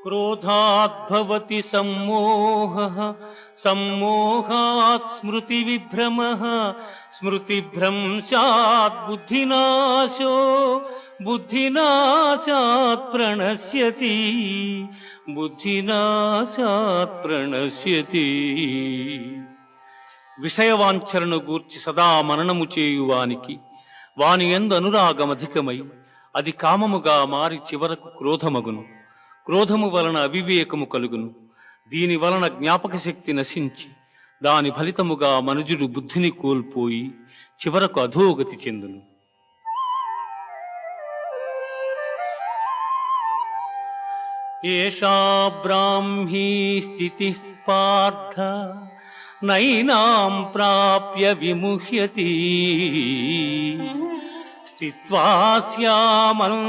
క్రోధాద్భవతి సమ్మోహః సమ్మోహాత్ స్మృతివిభ్రమః స్మృతిభ్రంశాత్ బుద్ధినాశో బుద్ధినాశాత్ ప్రణశ్యతి బుద్ధినాశాత్ ప్రణశ్యతి. విషయవాంఛలను గూర్చి సదా మననము చేయువానికి వాని యందు అనురాగమధికమై అది కామముగా మారి చివరకు క్రోధమగును. క్రోధము వలన అవివేకము కలుగును. దీని వలన జ్ఞాపక శక్తి నశించి దాని ఫలితముగా మనుజుడు బుద్ధిని కోల్పోయి చివరకు అధోగతి చెందును. ఏషా బ్రాహ్మీ స్థితి పార్థ నైనాం ప్రాప్య విముహ్యతి స్థిత్వా స్యామంతకాలేపి